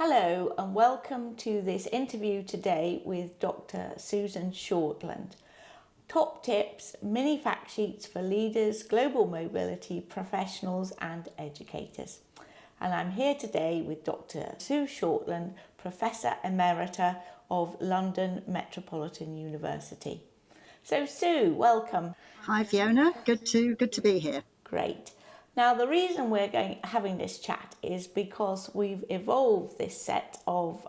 Hello and welcome to this interview today with Dr. Susan Shortland. Top tips, mini fact sheets for leaders, global mobility professionals and educators. And I'm here today with Dr. Sue Shortland, Professor Emerita of London Metropolitan University. So Sue, welcome. Hi Fiona, good to be here. Great. Now, the reason we're having this chat is because we've evolved this set of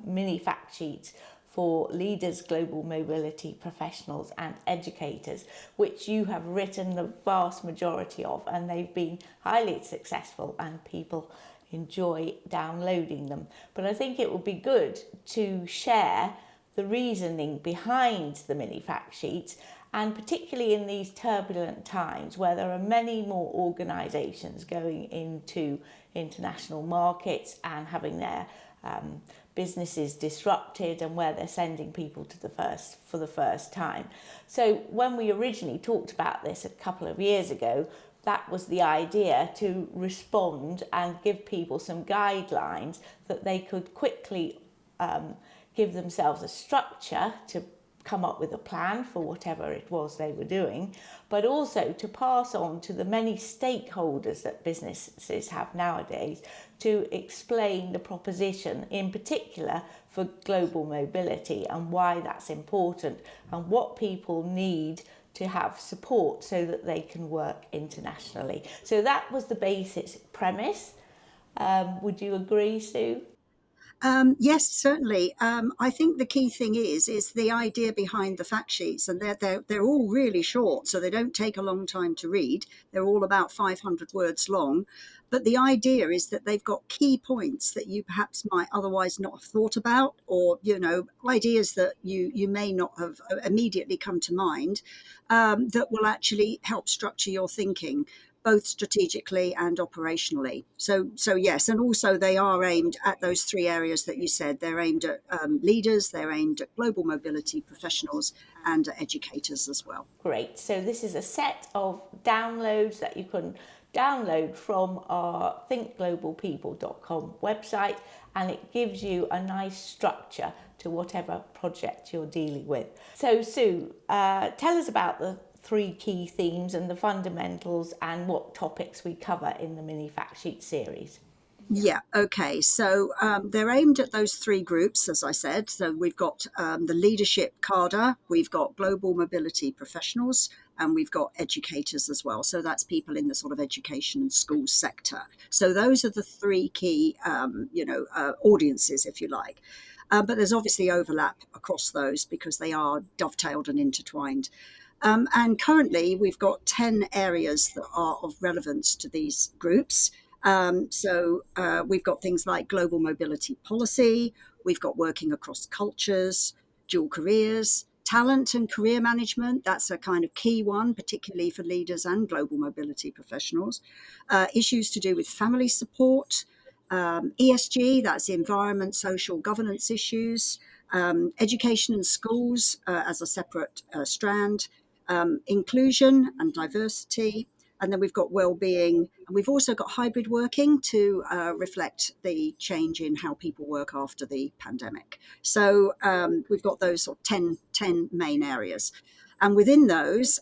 mini fact sheets for leaders, global mobility professionals and educators, which you have written the vast majority of, and they've been highly successful and people enjoy downloading them. But I think it would be good to share the reasoning behind the mini fact sheets, and particularly in these turbulent times where there are many more organisations going into international markets and having their businesses disrupted, and where they're sending people for the first time. So when we originally talked about this a couple of years ago, that was the idea, to respond and give people some guidelines that they could quickly give themselves a structure to come up with a plan for whatever it was they were doing, but also to pass on to the many stakeholders that businesses have nowadays to explain the proposition, in particular for global mobility, and why that's important and what people need to have support so that they can work internationally. So that was the basic premise. Would you agree, Sue? Yes, certainly. I think the key thing is the idea behind the fact sheets, and they're all really short, so they don't take a long time to read. They're all about 500 words long, but the idea is that they've got key points that you perhaps might otherwise not have thought about, or ideas that you may not have immediately come to mind, that will actually help structure your thinking, both strategically and operationally. So yes, and also they are aimed at those three areas that you said. They're aimed at leaders, they're aimed at global mobility professionals, and at educators as well. Great. So this is a set of downloads that you can download from our thinkglobalpeople.com website, and it gives you a nice structure to whatever project you're dealing with. So Sue, tell us about the three key themes and the fundamentals and what topics we cover in the mini fact sheet series. Yeah, okay. So they're aimed at those three groups, as I said. So we've got the leadership cadre, we've got global mobility professionals, and we've got educators as well. So that's people in the sort of education and school sector. So those are the three key, audiences, if you like. But there's obviously overlap across those because they are dovetailed and intertwined. And currently, we've got 10 areas that are of relevance to these groups. We've got things like global mobility policy, we've got working across cultures, dual careers, talent and career management. That's a kind of key one, particularly for leaders and global mobility professionals. Issues to do with family support, ESG, that's environment, social governance issues, education and schools as a separate strand, inclusion and diversity, and then we've got well-being, and we've also got hybrid working to reflect the change in how people work after the pandemic. So we've got those sort of 10 main areas. And within those,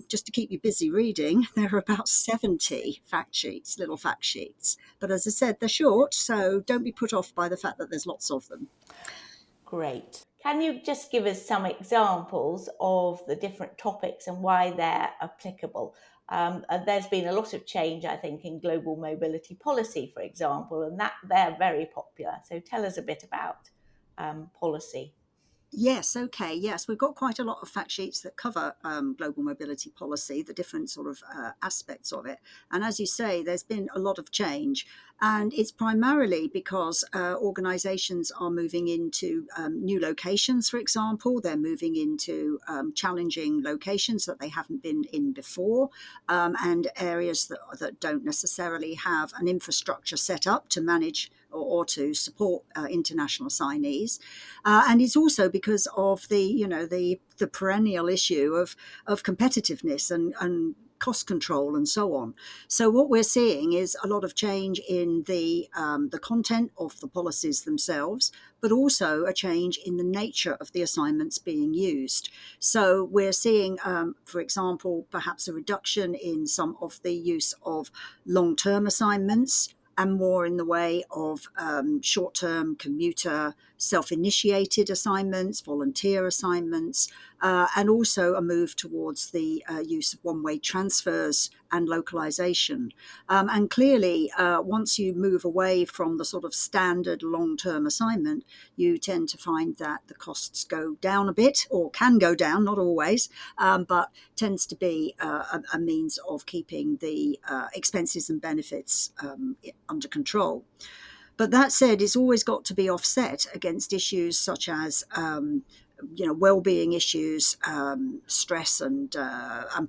just to keep you busy reading, there are about 70 fact sheets, little fact sheets. But as I said, they're short, so don't be put off by the fact that there's lots of them. Great. Can you just give us some examples of the different topics and why they're applicable? There's been a lot of change, I think, in global mobility policy, for example, and that they're very popular. So tell us a bit about policy. Yes, okay. Yes, we've got quite a lot of fact sheets that cover global mobility policy, the different sort of aspects of it. And as you say, there's been a lot of change. And it's primarily because organisations are moving into new locations, for example. They're moving into challenging locations that they haven't been in before, and areas that don't necessarily have an infrastructure set up to manage or to support international signees. And it's also because of the perennial issue of competitiveness and cost control and so on. So what we're seeing is a lot of change in the content of the policies themselves, but also a change in the nature of the assignments being used. So we're seeing, for example, perhaps a reduction in some of the use of long-term assignments and more in the way of short-term commuter self-initiated assignments, volunteer assignments, and also a move towards the use of one-way transfers and localization. And clearly, once you move away from the sort of standard long-term assignment, you tend to find that the costs go down a bit, or can go down, not always, but tends to be a means of keeping the expenses and benefits under control. But that said, it's always got to be offset against issues such as well-being issues, stress and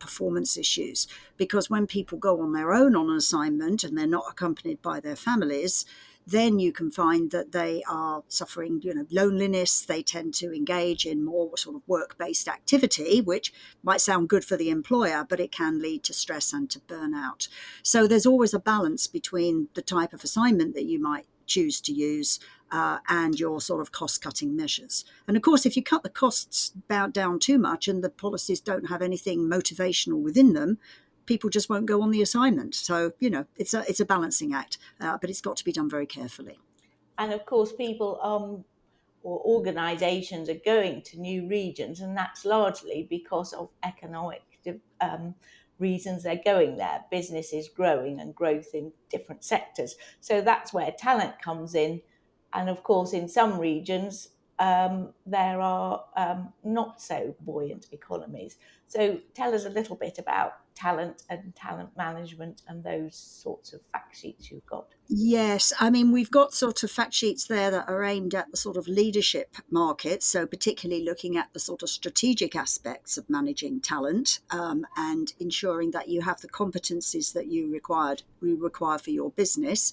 performance issues. Because when people go on their own on an assignment and they're not accompanied by their families, then you can find that they are suffering, loneliness. They tend to engage in more sort of work-based activity, which might sound good for the employer, but it can lead to stress and to burnout. So there's always a balance between the type of assignment that you might choose to use and your sort of cost-cutting measures. And of course, if you cut the costs down too much and the policies don't have anything motivational within them, people just won't go on the assignment. So, it's a balancing act, but it's got to be done very carefully. And of course, people or organisations are going to new regions, and that's largely because of economic reasons they're going there. Business is growing and growth in different sectors. So that's where talent comes in. And of course, in some regions, there are not so buoyant economies. So tell us a little bit about talent and talent management and those sorts of fact sheets you've got. Yes, I mean, we've got sort of fact sheets there that are aimed at the sort of leadership market, so particularly looking at the sort of strategic aspects of managing talent and ensuring that you have the competencies that you require for your business.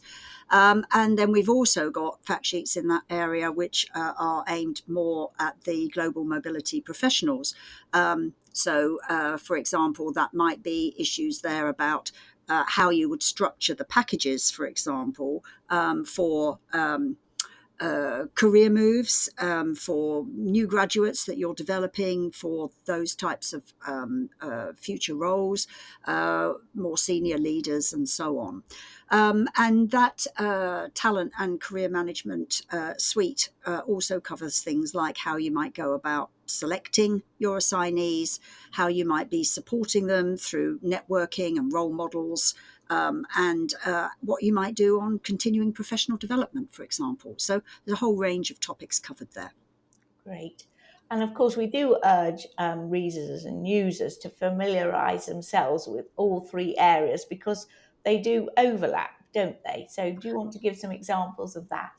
And then we've also got fact sheets in that area which are aimed more at the global mobility professionals. For example, that might be issues there about how you would structure the packages, for example, for career moves, for new graduates that you're developing for those types of future roles, more senior leaders, and so on. And that talent and career management suite also covers things like how you might go about selecting your assignees, how you might be supporting them through networking and role models, and what you might do on continuing professional development, for example. So there's a whole range of topics covered there. Great. And of course, we do urge readers and users to familiarise themselves with all three areas because they do overlap, don't they? So do you want to give some examples of that?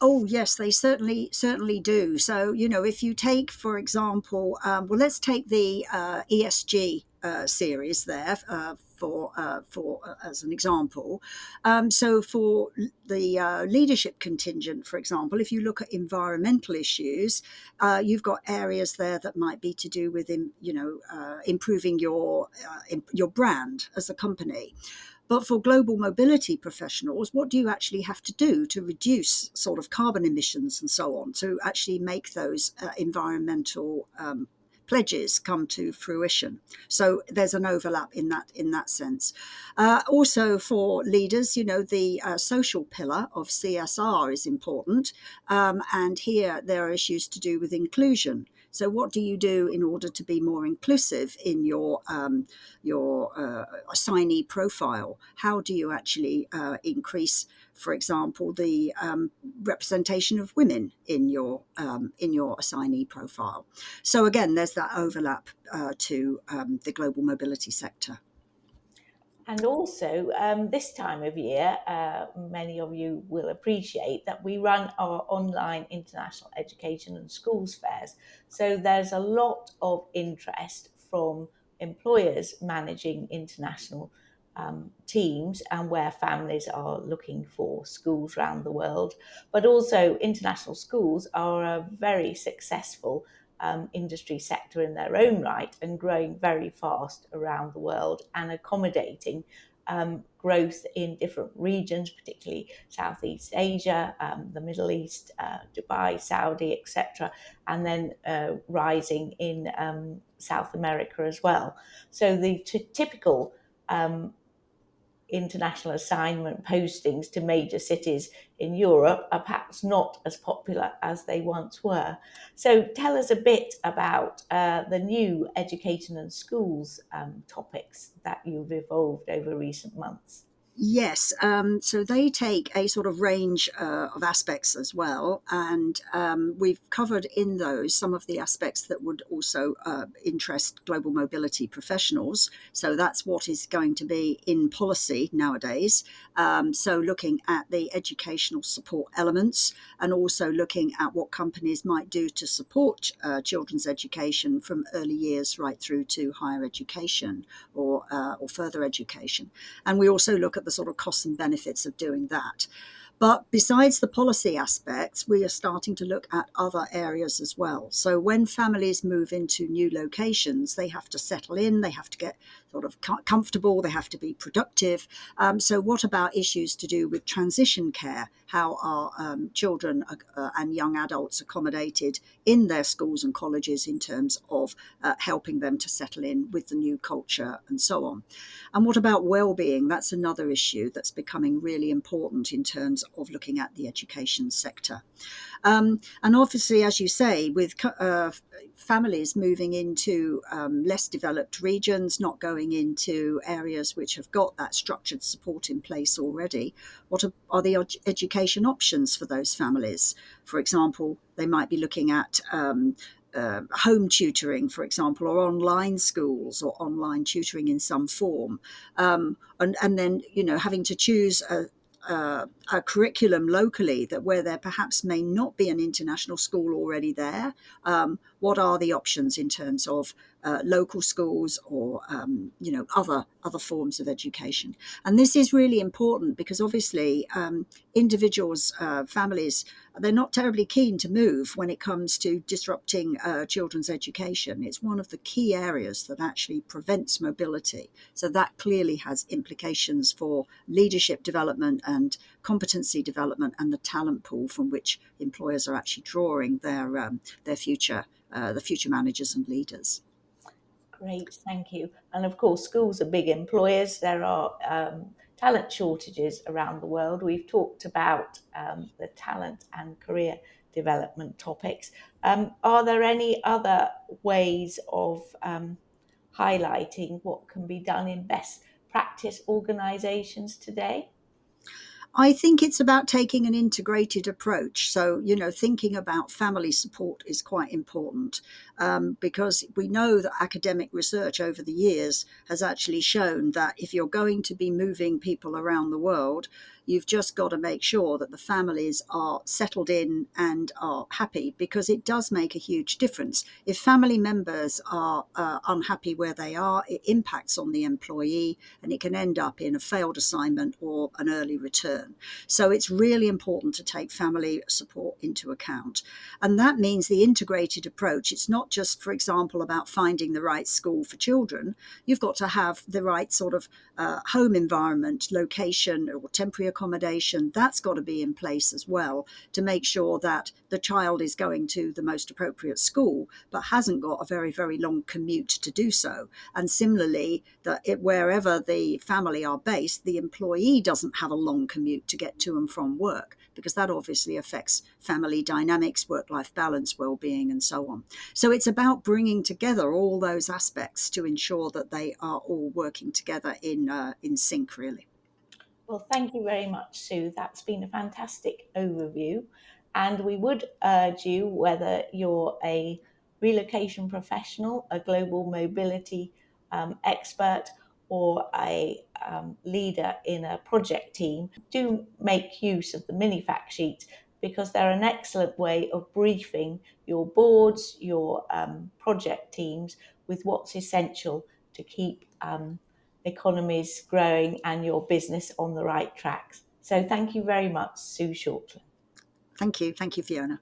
Oh yes, they certainly do. So if you take, for example, let's take the ESG series there for as an example. So for the leadership contingent, for example, if you look at environmental issues, you've got areas there that might be to do with improving your brand as a company. But for global mobility professionals, what do you actually have to do to reduce sort of carbon emissions and so on, to actually make those environmental pledges come to fruition? So there's an overlap in that sense. Also for leaders, the social pillar of CSR is important. And here there are issues to do with inclusion. So what do you do in order to be more inclusive in your assignee profile? How do you actually increase, for example, the representation of women in your assignee profile? So again, there's that overlap to the global mobility sector. And also, this time of year, many of you will appreciate that we run our online international education and schools fairs. So there's a lot of interest from employers managing international teams and where families are looking for schools around the world. But also, international schools are a very successful industry sector in their own right and growing very fast around the world and accommodating growth in different regions, particularly Southeast Asia, the Middle East, Dubai, Saudi, etc., and then rising in South America as well. So the typical international assignment postings to major cities in Europe are perhaps not as popular as they once were. So tell us a bit about the new education and schools topics that you've evolved over recent months. Yes, so they take a sort of range of aspects as well, and we've covered in those some of the aspects that would also interest global mobility professionals. So that's what is going to be in policy nowadays. So looking at the educational support elements and also looking at what companies might do to support children's education from early years right through to higher education or further education. And we also look at the sort of costs and benefits of doing that. But besides the policy aspects, we are starting to look at other areas as well. So when families move into new locations, they have to settle in, they have to get sort of comfortable, they have to be productive. So what about issues to do with transition care? How are children and young adults accommodated in their schools and colleges in terms of helping them to settle in with the new culture and so on? And what about well-being? That's another issue that's becoming really important in terms of looking at the education sector. And obviously, as you say, with families moving into less developed regions, not going into areas which have got that structured support in place already, what are the education options for those families? For example, they might be looking at home tutoring, for example, or online schools or online tutoring in some form. And then, having to choose a curriculum locally that where there perhaps may not be an international school already there. What are the options in terms of local schools or other forms of education? And this is really important because obviously individuals, families, they're not terribly keen to move when it comes to disrupting children's education. It's one of the key areas that actually prevents mobility. So that clearly has implications for leadership development and competency development and the talent pool from which employers are actually drawing their future, the future managers and leaders. Great, thank you. And of course, schools are big employers. There are talent shortages around the world. We've talked about the talent and career development topics. Are there any other ways of highlighting what can be done in best practice organisations today? I think it's about taking an integrated approach. So, thinking about family support is quite important because we know that academic research over the years has actually shown that if you're going to be moving people around the world, you've just got to make sure that the families are settled in and are happy, because it does make a huge difference. If family members are unhappy where they are, it impacts on the employee and it can end up in a failed assignment or an early return. So it's really important to take family support into account. And that means the integrated approach. It's not just, for example, about finding the right school for children. You've got to have the right sort of home environment, location or temporary accommodation. That's got to be in place as well to make sure that the child is going to the most appropriate school, but hasn't got a very, very long commute to do so. And similarly, that wherever the family are based, the employee doesn't have a long commute to get to and from work, because that obviously affects family dynamics, work-life balance, well-being, and so on. So it's about bringing together all those aspects to ensure that they are all working together in sync, really. Well, thank you very much, Sue. That's been a fantastic overview. And we would urge you, whether you're a relocation professional, a global mobility expert, or a leader in a project team, do make use of the mini fact sheet, because they're an excellent way of briefing your boards, your project teams with what's essential to keep economies growing and your business on the right tracks. So thank you very much, Sue Shortland. Thank you. Thank you, Fiona.